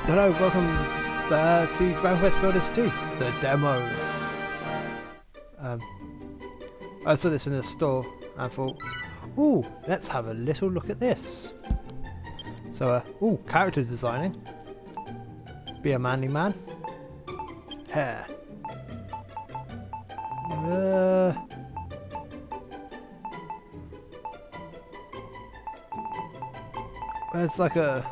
Hello, welcome to Dragon Quest Builders 2, the demo. I saw this in the store and thought, ooh, let's have a little look at this. So, ooh, character designing. Be a manly man. Hair. There's like a...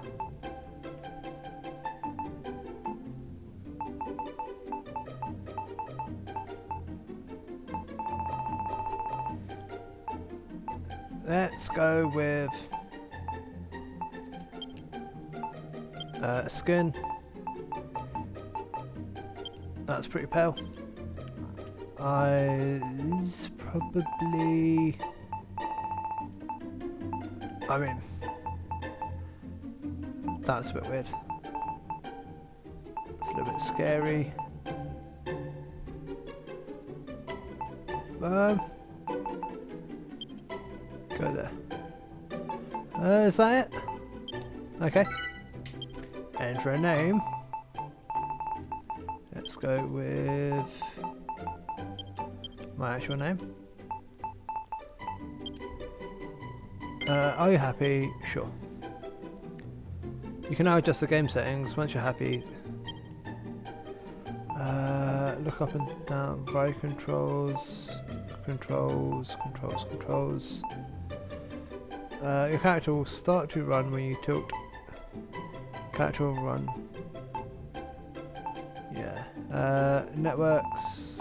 Let's go with skin. That's pretty pale. Eyes probably. I mean, that's a bit weird. It's a little bit scary. Go there. Is that it? Okay. Enter a name. Let's go with my actual name. Are you happy? Sure. You can now adjust the game settings once you're happy. Look up and down, variety controls. Your character will start to run when you tilt. Character will run. Yeah. Networks.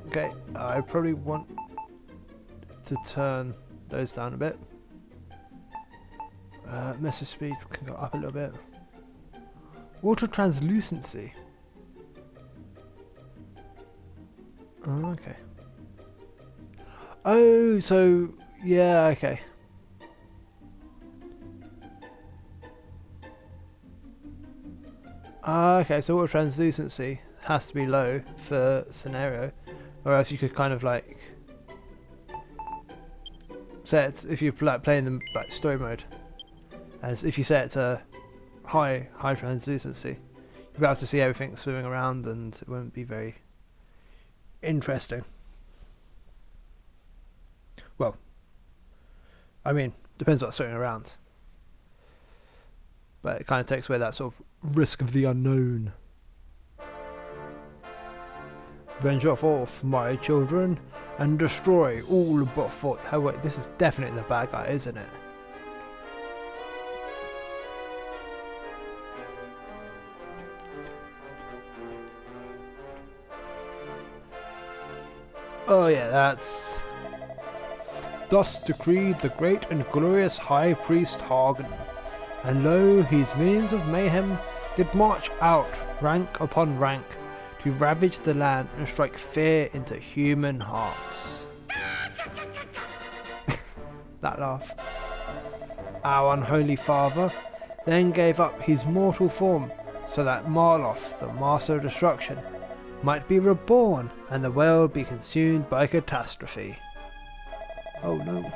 Okay, I probably want to turn those down a bit. Message speed can go up a little bit. Water translucency. Oh, okay. Oh, so yeah, okay. Okay, so water translucency has to be low for scenario, or else you could kind of like set it, if you're like playing them like story mode, as if you set it to high translucency, you'll be able to see everything swimming around, and it won't be very interesting. Well, I mean, depends what's swimming around, but it kind of takes away that sort of risk of the unknown. Venture forth, my children, and destroy all but foot. Oh wait, this is definitely the bad guy, isn't it? Oh yeah, that's... Thus decreed the great and glorious High Priest Hagen, and lo, his means of mayhem did march out, rank upon rank, to ravage the land and strike fear into human hearts. That laugh. Our unholy father then gave up his mortal form, so that Marloth, the master of destruction, might be reborn and the world be consumed by catastrophe. Oh no.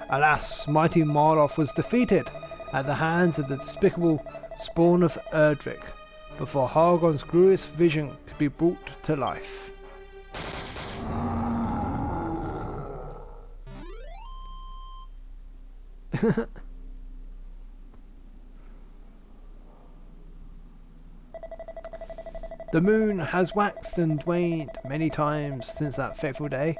Alas, mighty Marloth was defeated at the hands of the despicable spawn of Erdrick, before Hargon's glorious vision could be brought to life. The moon has waxed and waned many times since that fateful day.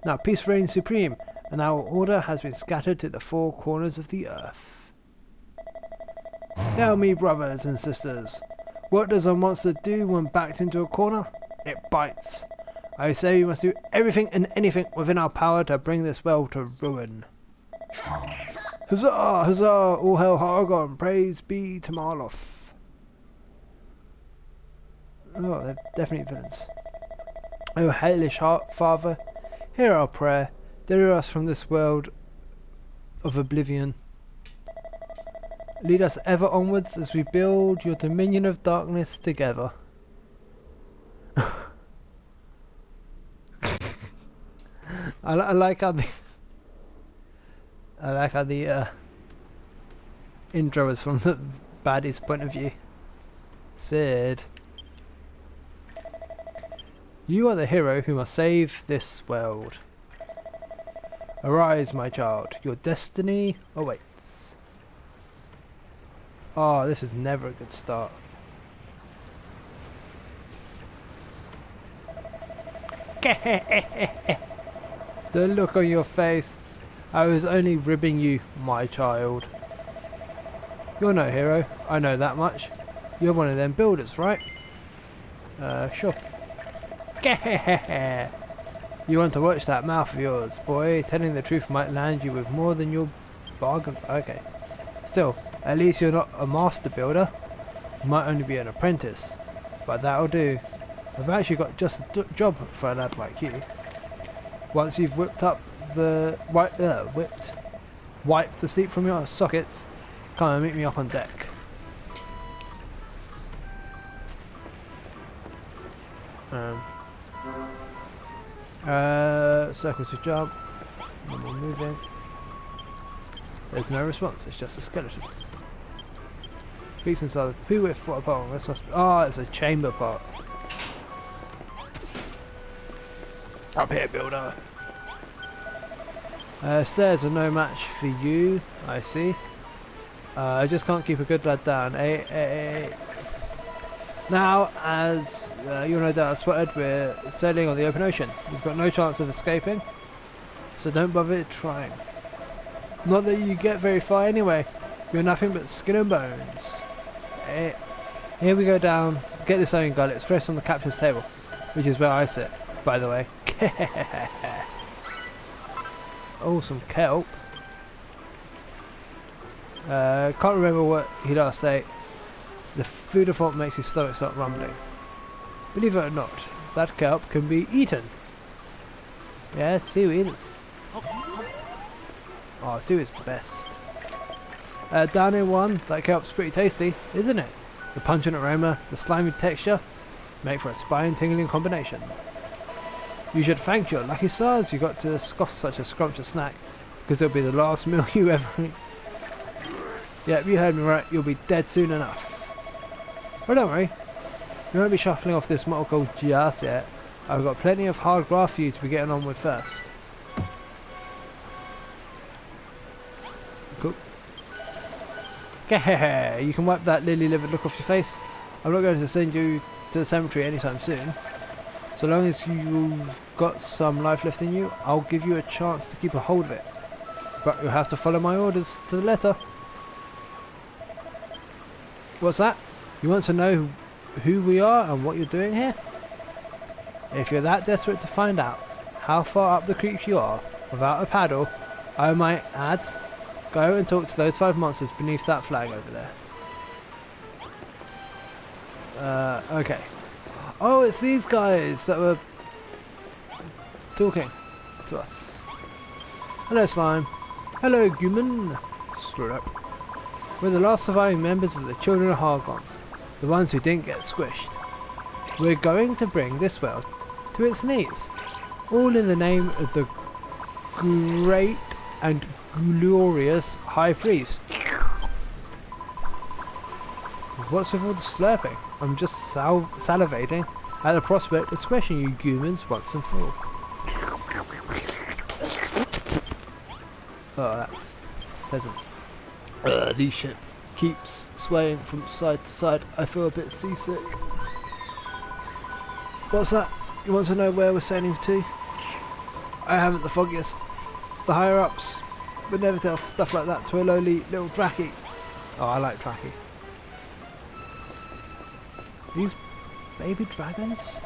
Now peace reigns supreme, and our order has been scattered to the four corners of the earth. Tell me, brothers and sisters, what does a monster do when backed into a corner? It bites. I say we must do everything and anything within our power to bring this world to ruin. Huzzah! Huzzah! All hail Hargon! Praise be to Marloth! Oh, they're definitely villains. Oh, hellish Father, hear our prayer. Deliver us from this world of oblivion. Lead us ever onwards as we build your dominion of darkness together. I like how the intro is from baddie's point of view. Sid. You are the hero who must save this world. Arise, my child. Your destiny awaits. Oh, this is never a good start. The look on your face. I was only ribbing you, my child. You're no hero, I know that much. You're one of them builders, right? Sure. You want to watch that mouth of yours, boy. Telling the truth might land you with more than your bargain. Okay. Still, at least you're not a master builder. You might only be an apprentice. But that'll do. I've actually got just a job for a lad like you. Once you've wiped the sleep from your sockets, come and meet me up on deck. Circle to jump. When we're moving. There's no response, it's just a skeleton. Beats inside the poo with water bottle. Oh, it's a chamber pot. Up here, builder. Stairs are no match for you, I see. I just can't keep a good lad down. Now, as you'll no doubt have spotted, we're sailing on the open ocean. We've got no chance of escaping, so don't bother trying. Not that you get very far anyway. You're nothing but skin and bones. Here we go down. Get this iron gullet. It's fresh on the captain's table, which is where I sit, by the way. Oh, some kelp. Can't remember what he last ate. The food of thought makes his stomach start rumbling. Believe it or not, that kelp can be eaten. Yeah, seaweed. Oh, seaweed's the best. Down in one, that kelp's pretty tasty, isn't it? The pungent aroma, the slimy texture, make for a spine-tingling combination. You should thank your lucky stars you got to scoff such a scrumptious snack, because it'll be the last meal you ever eat. Yep, you heard me right, you'll be dead soon enough. But don't worry, you won't be shuffling off this mortal coil just yet. I've got plenty of hard graft for you to be getting on with first. Cool. You can wipe that lily-livered look off your face. I'm not going to send you to the cemetery anytime soon. So long as you've got some life left in you, I'll give you a chance to keep a hold of it. But you'll have to follow my orders to the letter. What's that? You want to know who we are and what you're doing here? If you're that desperate to find out how far up the creek you are without a paddle, I might add, go and talk to those 5 monsters beneath that flag over there. Okay. Oh, it's these guys that were talking to us. Hello, slime. Hello, human. Stood up. We're the last surviving members of the Children of Hargon, the ones who didn't get squished. We're going to bring this world to its knees, all in the name of the great and glorious High Priest. What's with all the slurping? I'm just salivating at the prospect of squishing you humans once and for all. Oh, that's pleasant. The ship keeps swaying from side to side. I feel a bit seasick. What's that? You want to know where we're sailing to? I haven't the foggiest. The higher ups would never tell stuff like that to a lowly little Draki. Oh, I like Draki. These baby dragons?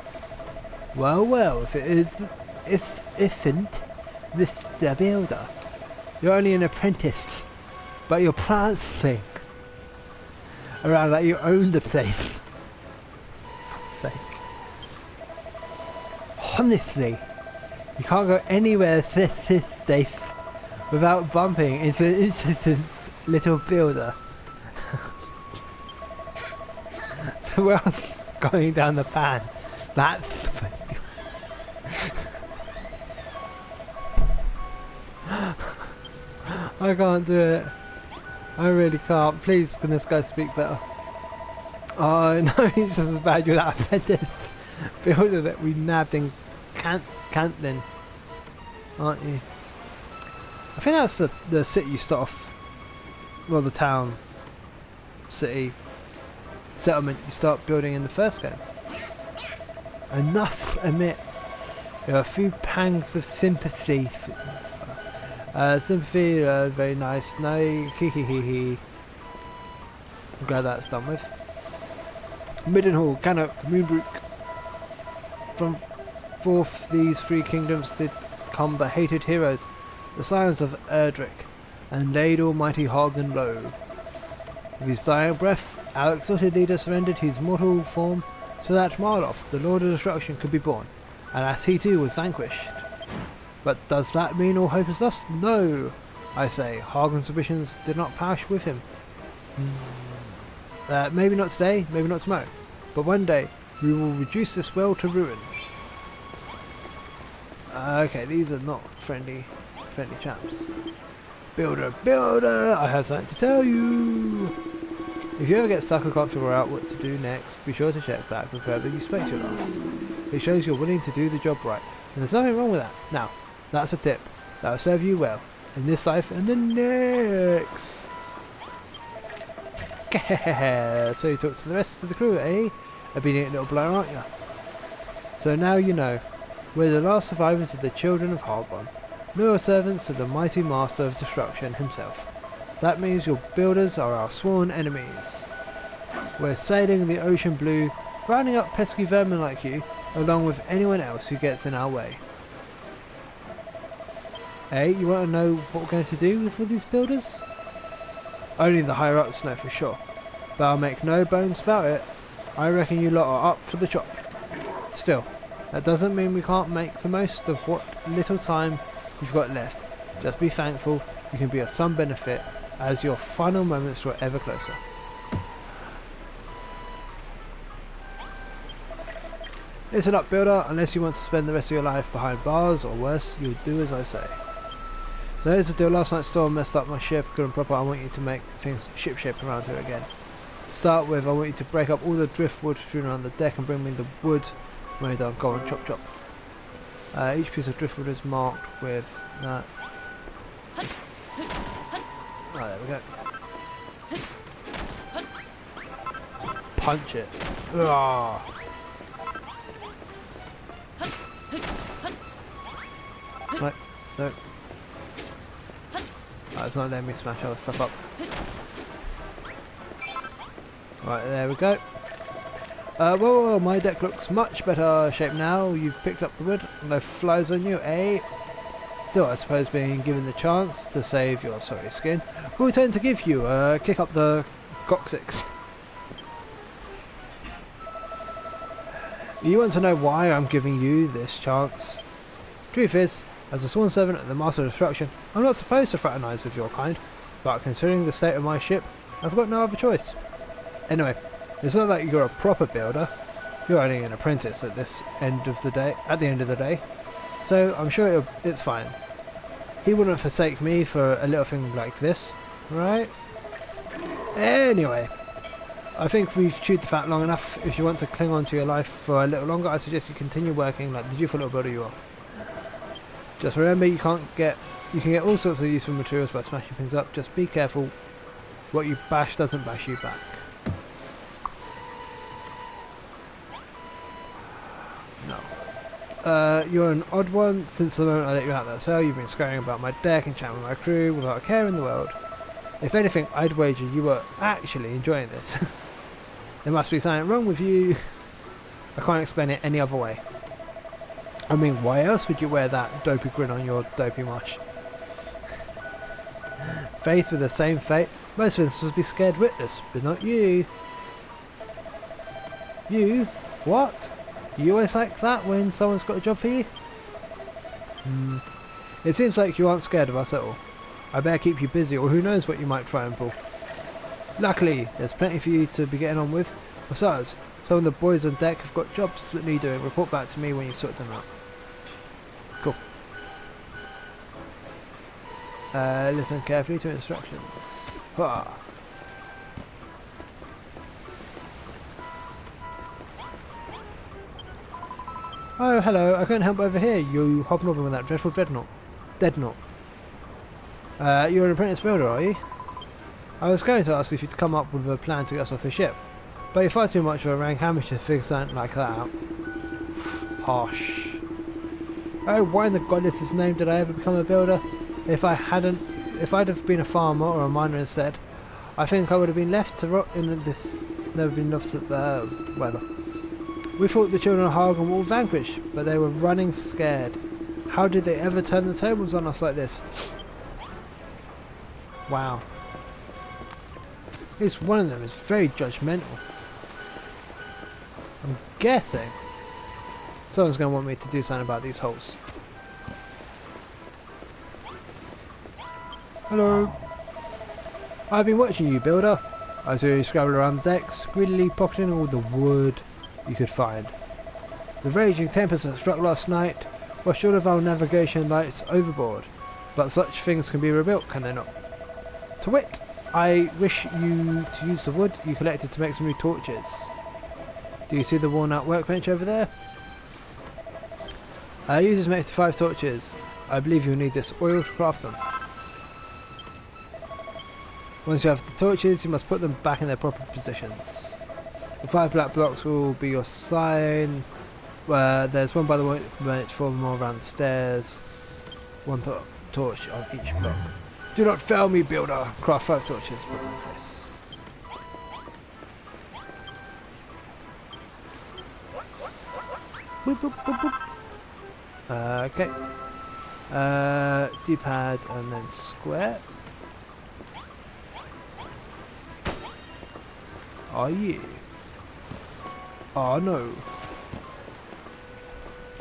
Well, well, if it is, isn't this the builder? You're only an apprentice, but you're prancing around like you own the place. For fuck's sake. Honestly, you can't go anywhere this safe without bumping into an innocent little builder. We're going down the pan. That's I can't do it. I really can't. Please, can this guy speak better? Oh no, he's just as bad. You're that offended. Builder that we nabbed in Cantlin, aren't you? I think that's the city you start off. Well, the town, city, settlement you start building in the first game. Enough, admit. There are a few pangs of sympathy. Sympathy, very nice. No, hee. I'm glad that's done with. Middenhall, Cannock, Moonbrook. From forth these three kingdoms did come the hated heroes, the scions of Erdrick, and laid almighty Hagen low. With his dying breath, our exalted leader surrendered his mortal form so that Marlof, the Lord of Destruction, could be born, and as he too was vanquished. But does that mean all hope is lost? No! I say, Hagen's ambitions did not perish with him. Maybe not today, maybe not tomorrow, but one day we will reduce this world to ruin. Okay, these are not friendly chaps. Builder, I have something to tell you! If you ever get stuck or can't figure out what to do next, be sure to check back with whoever you spoke to last. It shows you're willing to do the job right, and there's nothing wrong with that. Now, that's a tip. That will serve you well, in this life and the next. So you talk to the rest of the crew, eh? Obedient little blower, aren't you? So now you know. We're the last survivors of the children of Harbon, loyal servants of the mighty master of destruction himself. That means your builders are our sworn enemies. We're sailing the ocean blue, rounding up pesky vermin like you, along with anyone else who gets in our way. Hey, you want to know what we're going to do with all these builders? Only the higher ups know for sure, but I'll make no bones about it. I reckon you lot are up for the chop. Still, that doesn't mean we can't make the most of what little time you've got left. Just be thankful you can be of some benefit as your final moments draw ever closer. Listen up, builder, unless you want to spend the rest of your life behind bars or worse, you'll do as I say. So here's the deal. Last night's storm messed up my ship good and proper. I want you to make things ship-shape around here again. To start with, I want you to break up all the driftwood strewn around the deck and bring me the wood when you're done. Go on, chop chop. Each piece of driftwood is marked with that. Oh, there we go. Punch it. Ugh. Right, no. Oh, it's not letting me smash all the stuff up. Right, there we go. Well, my deck looks much better shape now. You've picked up the wood. No flies on you, eh? Still, I suppose being given the chance to save your sorry skin, we'll tend to give you a kick up the coccyx. You want to know why I'm giving you this chance? Truth is, as a sworn servant of the Master of Destruction, I'm not supposed to fraternise with your kind, but considering the state of my ship, I've got no other choice. Anyway, it's not like you're a proper builder. You're only an apprentice at the end of the day. So I'm sure it's fine. He wouldn't forsake me for a little thing like this, right? Anyway, I think we've chewed the fat long enough. If you want to cling on to your life for a little longer, I suggest you continue working like the dutiful little builder you are. Just remember, you can get all sorts of useful materials by smashing things up. Just be careful. What you bash doesn't bash you back. No. You're an odd one. Since the moment I let you out of that cell, you've been scurrying about my deck and chatting with my crew without a care in the world. If anything, I'd wager you were actually enjoying this. There must be something wrong with you. I can't explain it any other way. I mean, why else would you wear that dopey grin on your dopey mush? Faced with the same fate, most visitors would be scared witless, but not you. You? What? You always like that when someone's got a job for you? It seems like you aren't scared of us at all. I better keep you busy, or who knows what you might try and pull. Luckily, there's plenty for you to be getting on with. Besides, some of the boys on deck have got jobs that need doing. Report back to me when you sort them out. Cool. Listen carefully to instructions. Ha. Oh, hello. I couldn't help over here. You hopping over with that dreadful dreadnought. Deadnought. You're an apprentice builder, are you? I was going to ask if you'd come up with a plan to get us off the ship, but you're far too much of a rank amateur to figure something like that out. Harsh. Oh, why in the goddess's name did I ever become a builder? If I'd have been a farmer or a miner instead, I think I would have been left to rot in this. Never been lost at the weather. We thought the children of Hagen were all vanquished, but they were running scared. How did they ever turn the tables on us like this? Wow. At least one of them is very judgmental. I'm guessing someone's going to want me to do something about these holes. Hello. I've been watching you, builder. I saw you scrabble around the decks, greedily pocketing all the wood you could find. The raging tempest that struck last night was short of our navigation lights overboard, but such things can be rebuilt, can they not? To wit, I wish you to use the wood you collected to make some new torches. Do you see the worn out workbench over there? Use this to make 5 torches. I believe you'll need this oil to craft them. Once you have the torches, you must put them back in their proper positions. The 5 black blocks will be your sign. There's one by the workbench, 4 more around the stairs. 1 torch on each block. Do not fail me, builder! Craft 5 torches, put them in place. Boop, boop, boop, boop. Okay. D-pad and then square. Oh yeah. Oh no.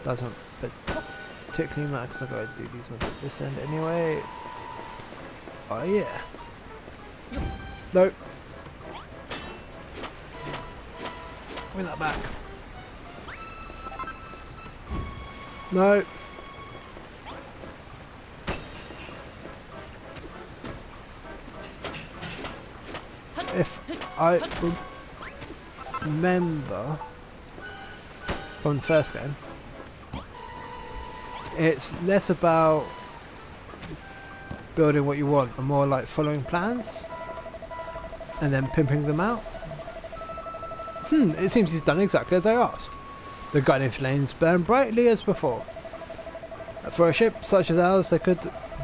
Doesn't particularly matter because I've got to do these ones at this end anyway. Oh yeah. No. Bring that back. No. If I remember from the first game, it's less about building what you want and more like following plans and then pimping them out. It seems he's done exactly as I asked. The guiding flames burn brightly as before. For a ship such as ours, they could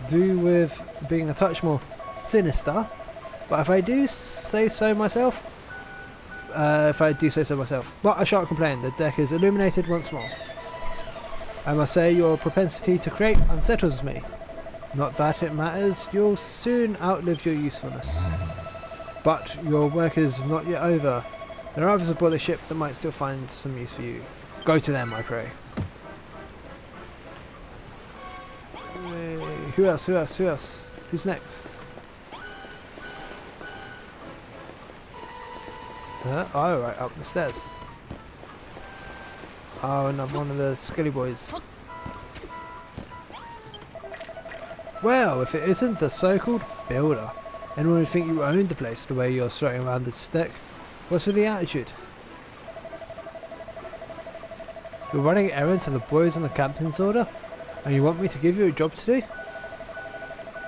do with being a touch more sinister, but if I do say so myself, but I shan't complain. The deck is illuminated once more. I must say your propensity to create unsettles me. Not that it matters, you'll soon outlive your usefulness. But your work is not yet over. There are others aboard the ship that might still find some use for you. Go to them, I pray. Who else? Who's next? Oh, right, up the stairs. Oh, another one of the skilly boys. Well, if it isn't the so-called builder, anyone would think you owned the place the way you're strutting around this deck. What's with the attitude? You're running errands for the boys on the captain's order, and you want me to give you a job to do?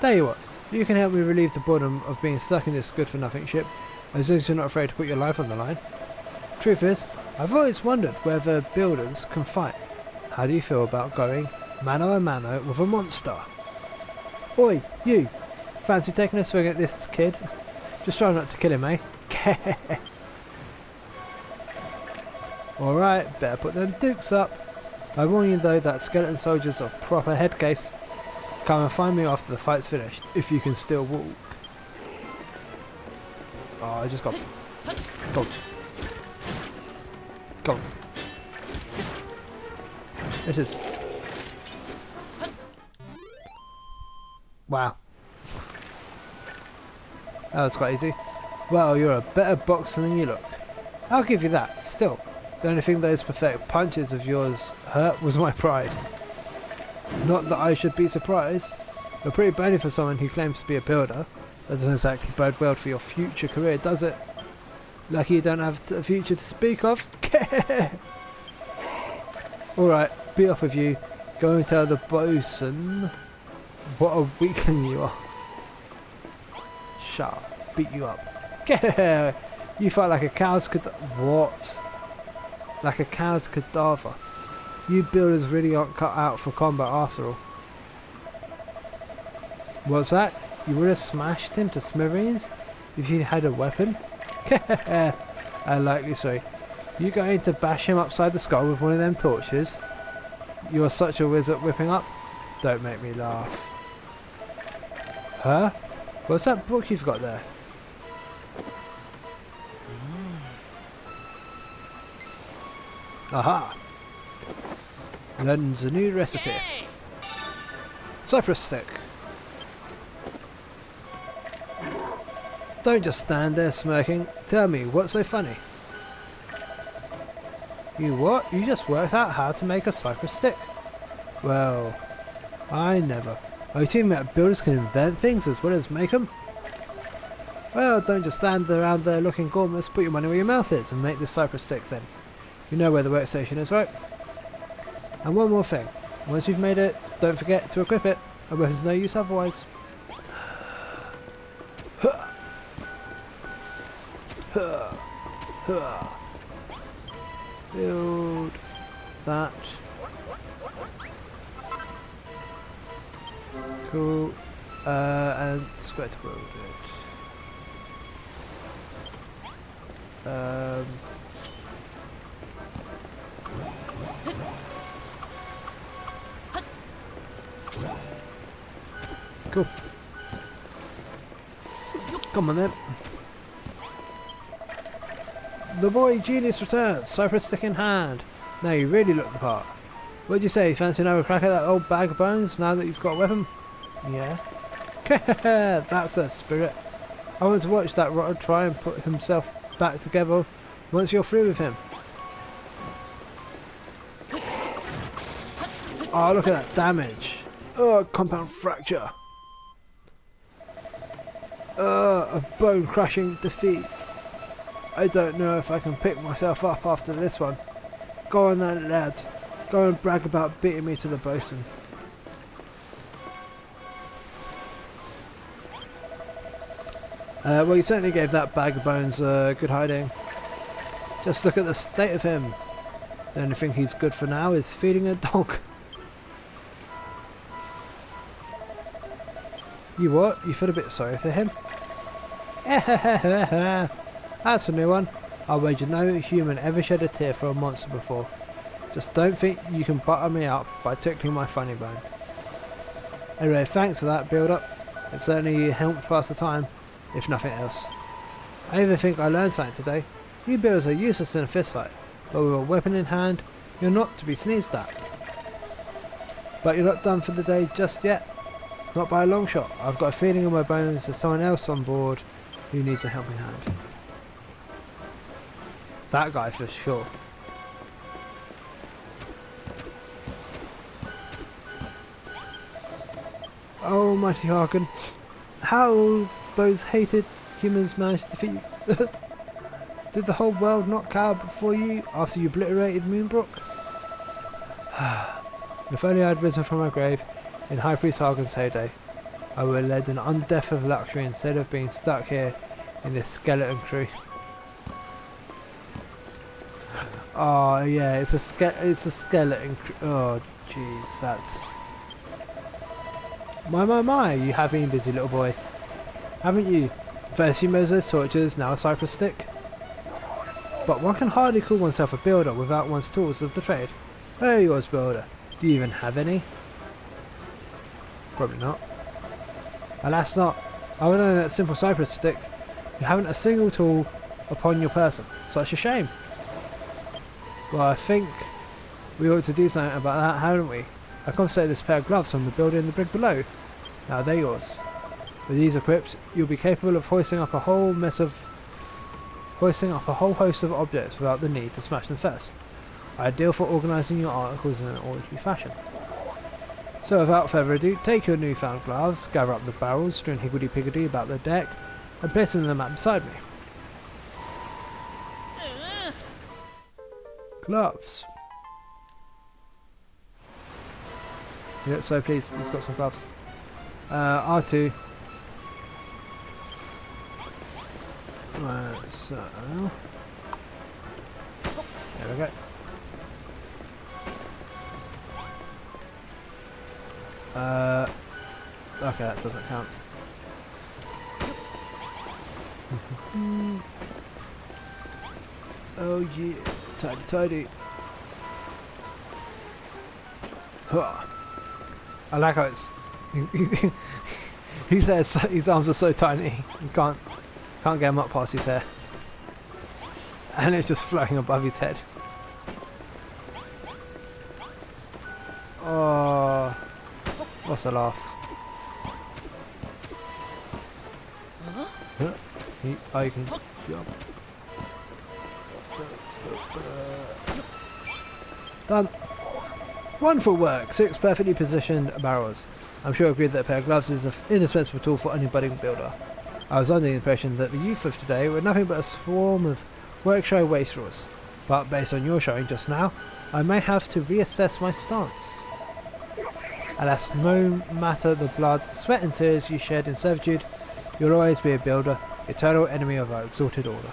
Tell you what, you can help me relieve the boredom of being stuck in this good-for-nothing ship, as long as you're not afraid to put your life on the line. Truth is, I've always wondered whether builders can fight. How do you feel about going mano a mano with a monster? Oi, you! Fancy taking a swing at this kid? Just try not to kill him, eh? Alright, better put them dukes up. I warn you though that skeleton soldiers are proper head case. Come and find me after the fight's finished, if you can still walk. Oh, I just got... Go. Go. This is... Wow. That was quite easy. Well, you're a better boxer than you look. I'll give you that. Still, the only thing those pathetic punches of yours hurt was my pride. Not that I should be surprised. You're pretty bony for someone who claims to be a builder. Doesn't exactly bode well for your future career, does it? Lucky you don't have a future to speak of. Alright, be off with you. Go and tell the bosun what a weakling you are. Shut up. Beat you up. You fight like a cow's what? Like a cow's cadaver. You builders really aren't cut out for combat after all. What's that? You would have smashed him to smithereens if you had a weapon? Unlikely so. You going to bash him upside the skull with one of them torches? You're such a whiz at whipping up? Don't make me laugh. Huh? What's that book you've got there? Aha! Learns a new recipe. Cypress stick. Don't just stand there smirking. Tell me, what's so funny? You what? You just worked out how to make a cypress stick? Well, I never. Are you telling me that builders can invent things as well as make them? Well, don't just stand around there looking gormless. Put your money where your mouth is and make the cypress stick then. You know where the workstation is, right? And one more thing. Once you've made it, don't forget to equip it. A weapon's no use otherwise. Build that. Cool. And square to build it. Cool. Come on then. The boy genius returns, cypress stick in hand. Now you really look the part. What'd you say? Fancy another crack at that old bag of bones now that you've got a weapon? Yeah. That's a spirit. I want to watch that rotter try and put himself back together once you're through with him. Oh, look at that damage. Oh, compound fracture. A bone crushing defeat. I don't know if I can pick myself up after this one. Go on then, lad. Go and brag about beating me to the bosun. Well, you certainly gave that bag of bones a good hiding. Just look at the state of him. The only thing he's good for now is feeding a dog. You what? You feel a bit sorry for him? That's a new one. I'll wager no human ever shed a tear for a monster before. Just don't think you can butter me up by tickling my funny bone. Anyway, thanks for that build up. It certainly helped pass the time, if nothing else. I even think I learned something today. You builders are useless in a fistfight, but with a weapon in hand, you're not to be sneezed at. But you're not done for the day just yet. Not by a long shot. I've got a feeling in my bones there's someone else on board who needs a helping hand. That guy for sure. Oh, mighty Harkin. How those hated humans managed to defeat you? Did the whole world not cower before you after you obliterated Moonbrook? If only I'd risen from my grave in High Priest Harkin's heyday, I would have led an undeath of luxury instead of being stuck here in this skeleton crew. Oh yeah, it's a skeleton crew. Oh jeez, that's... My, you have been busy, little boy. Haven't you? First you made those torches, now a cypress stick. But one can hardly call oneself a builder without one's tools of the trade. Where are yours, builder? Do you even have any? Probably not. Alas not. Other than that simple cypress stick, you haven't a single tool upon your person. Such a shame. Well, I think we ought to do something about that, haven't we? I confiscated this pair of gloves from the builder in the brig below. Now they're yours. With these equipped, you'll be capable of hoisting up a whole host of objects without the need to smash them first. Ideal for organising your articles in an orderly fashion. So without further ado, take your newfound gloves, gather up the barrels, strewn higgledy-piggledy about the deck, and place them on the map beside me. Gloves. He looks so pleased, he's got some gloves. R2. Right, so... there we go. Okay, that doesn't count. Oh yeah, tidy tidy. Huh. I like how it's... he says his arms are so tiny, you can't get them up past his hair. And it's just floating above his head. Oh, what's a laugh? Huh? I can jump. Done. Wonderful work. 6 perfectly positioned barrels. I'm sure I agreed that a pair of gloves is an indispensable tool for any budding builder. I was under the impression that the youth of today were nothing but a swarm of work-shy wastrels, but based on your showing just now, I may have to reassess my stance. Alas, no matter the blood, sweat and tears you shed in servitude, you'll always be a builder, eternal enemy of our exalted order.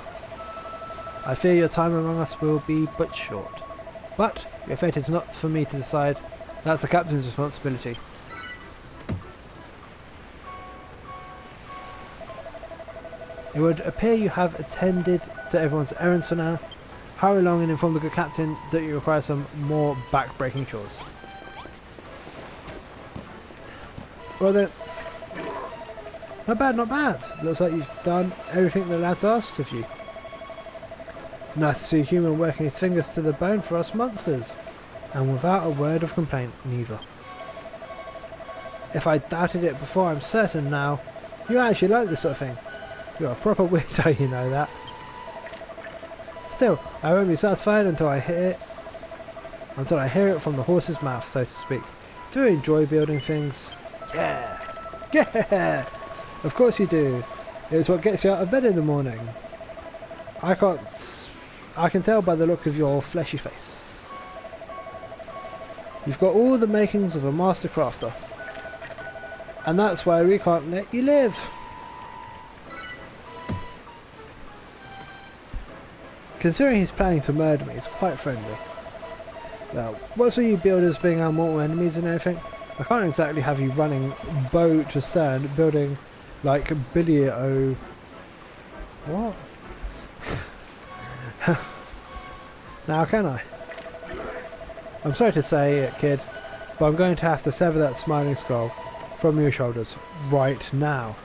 I fear your time among us will be but short. But your fate is not for me to decide. That's the captain's responsibility. It would appear you have attended to everyone's errands for now. Hurry along and inform the good captain that you require some more back-breaking chores. Well then, not bad, not bad. Looks like you've done everything the lads asked of you. Nice to see a human working his fingers to the bone for us monsters, and without a word of complaint neither. If I doubted it before, I'm certain now. You actually like this sort of thing. You're a proper weirdo, you know that. Still, I won't be satisfied until I hear it from the horse's mouth, so to speak. Do you enjoy building things? Yeah! Yeah! Of course you do. It's what gets you out of bed in the morning. I can tell by the look of your fleshy face. You've got all the makings of a master crafter. And that's why we can't let you live. Considering he's planning to murder me, he's quite friendly. Now, what's with you builders being our mortal enemies and everything? I can't exactly have you running bow to stern, building like Billy O. What? Now can I? I'm sorry to say it, kid, but I'm going to have to sever that smiling skull from your shoulders right now.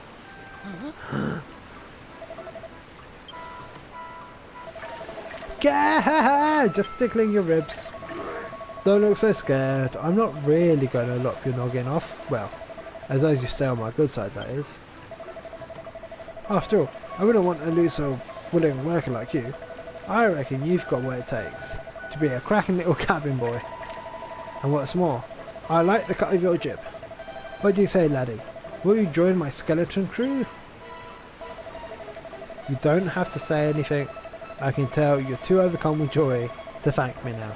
Gah! Just tickling your ribs. Don't look so scared. I'm not really going to lop your noggin off. Well, as long as you stay on my good side, that is. After all, I wouldn't want to lose a willing worker like you. I reckon you've got what it takes to be a cracking little cabin boy. And what's more, I like the cut of your jib. What do you say, laddie? Will you join my skeleton crew? You don't have to say anything. I can tell you're too overcome with joy to thank me now.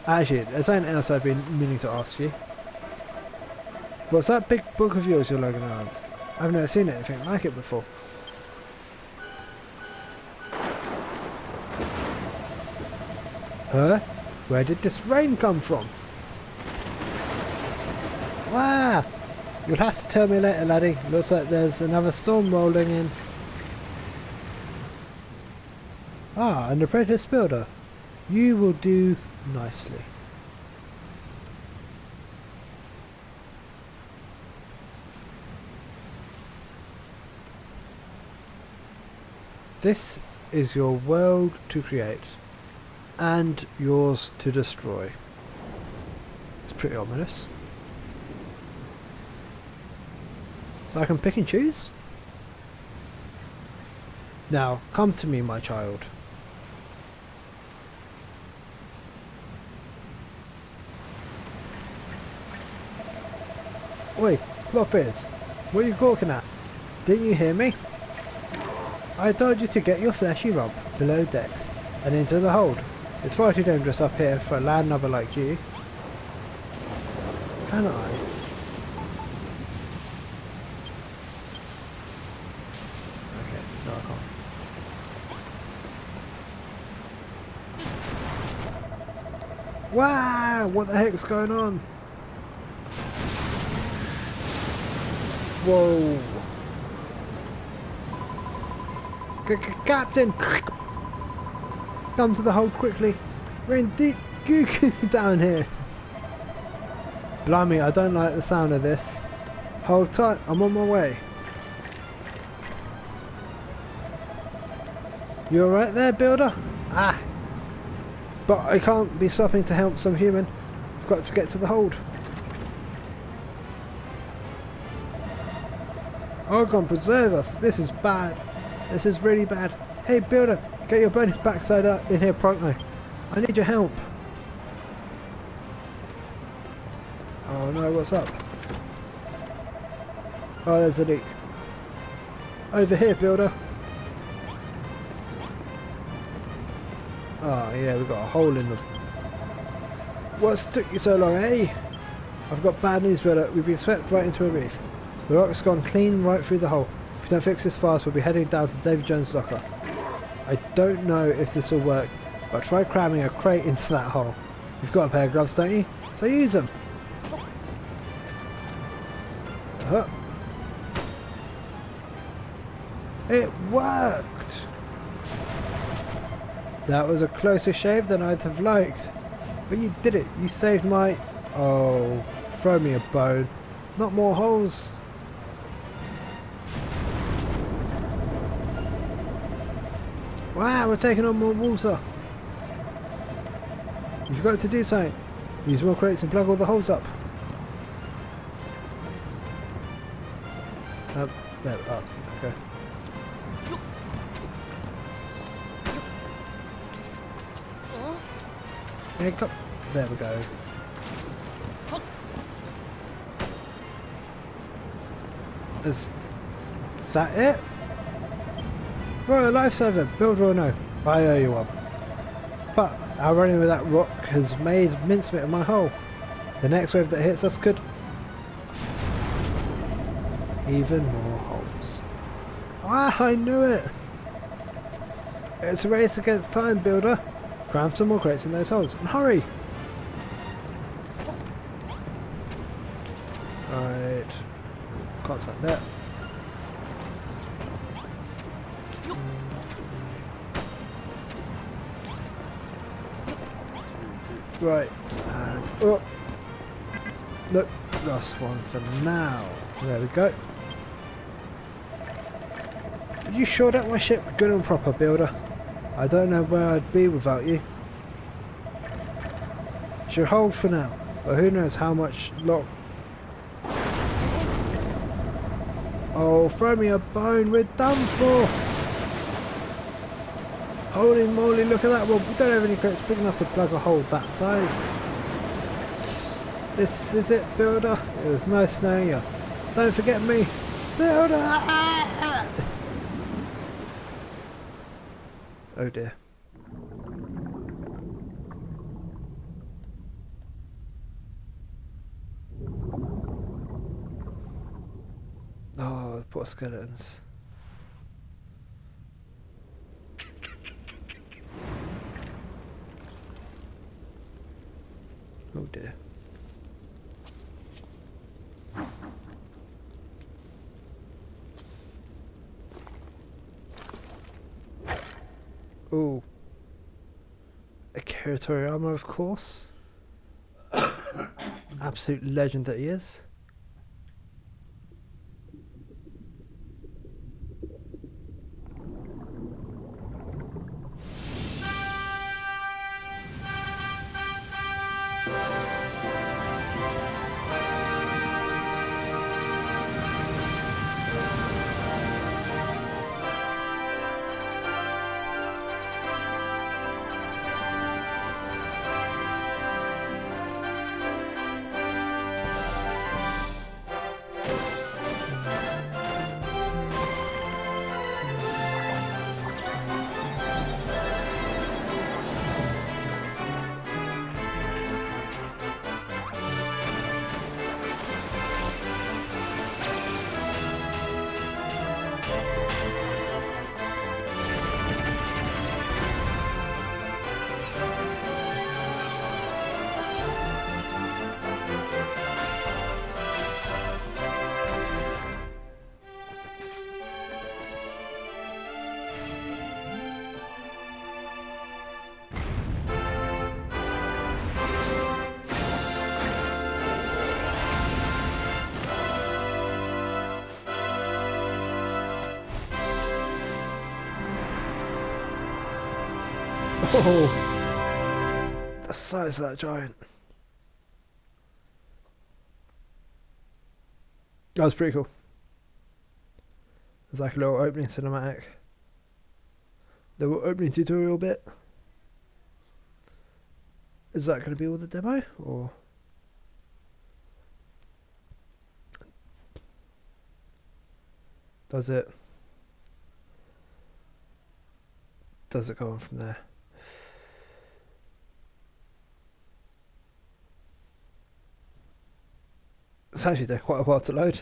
Actually, there's something else I've been meaning to ask you. What's that big book of yours you're lugging around? I've never seen anything like it before. Huh? Where did this rain come from? Wow! You'll have to tell me later, laddie. Looks like there's another storm rolling in. Ah, an apprentice builder. You will do nicely. This is your world to create, and yours to destroy. It's pretty ominous. So I can pick and choose? Now, come to me, my child. Oi, Floppers, what are you gawking at? Didn't you hear me? I told you to get your fleshy rump below decks and into the hold. It's far too dangerous up here for a landlubber like you. Can I? Okay, no I can't. Wow! What the heck's going on? Whoa! Captain! Come to the hold quickly. We're in deep goo down here. Blimey, I don't like the sound of this. Hold tight, I'm on my way. You alright there, builder? Ah! But I can't be stopping to help some human. I've got to get to the hold. Oh God, preserve us. This is bad. This is really bad. Hey builder, get your bonus backside up in here pronto. I need your help. Oh no, what's up? Oh, there's a leak. Over here, builder. Oh yeah, we've got a hole in the... What's took you so long, eh? I've got bad news, builder. We've been swept right into a reef. The rock's gone clean right through the hole. If we don't fix this fast, we'll be heading down to David Jones' locker. I don't know if this will work, but try cramming a crate into that hole. You've got a pair of gloves, don't you? So use them. It worked! That was a closer shave than I'd have liked. But you did it. You saved my... Oh, throw me a bone. Not more holes. Wow, we're taking on more water. You've got to do something. Use more crates and plug all the holes up. There, up. Okay. Yeah, come. There we go. Is that it? Right, a lifesaver, builder or no? I owe you one. But our running with that rock has made mincemeat of my hull. The next wave that hits us could... Even more holes. Ah, I knew it! It's a race against time, builder. Cram some more crates in those holes, and hurry! Right. Can't stand that. Right, and oh, look, last one for now. There we go. You shored up my ship good and proper, builder. I don't know where I'd be without you. Should hold for now, but who knows how much lock. Oh, throw me a bone, we're done for! Holy moly, look at that. Well, we don't have any crates big enough to plug a hole that size. This is it, builder. It was nice knowing you. Don't forget me. Builder! Oh dear. Oh, poor skeletons. Oh dear. Oh. A Kiratori armor, of course. Absolute legend that he is. Oh, the size of that giant. That was pretty cool. There's like a little opening cinematic. Little opening tutorial bit. Is that going to be all the demo, or does it go on from there? It's actually taking quite a while to load.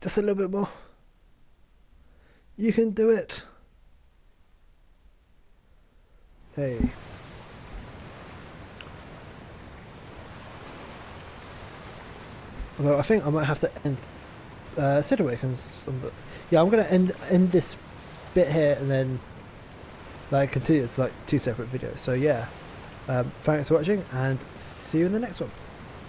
Just a little bit more. You can do it. Hey. Although I think I might have to end Sid Awakens on the... Yeah, I'm gonna end this bit here and then like continue. It's like two separate videos. So yeah, thanks for watching and see you in the next one.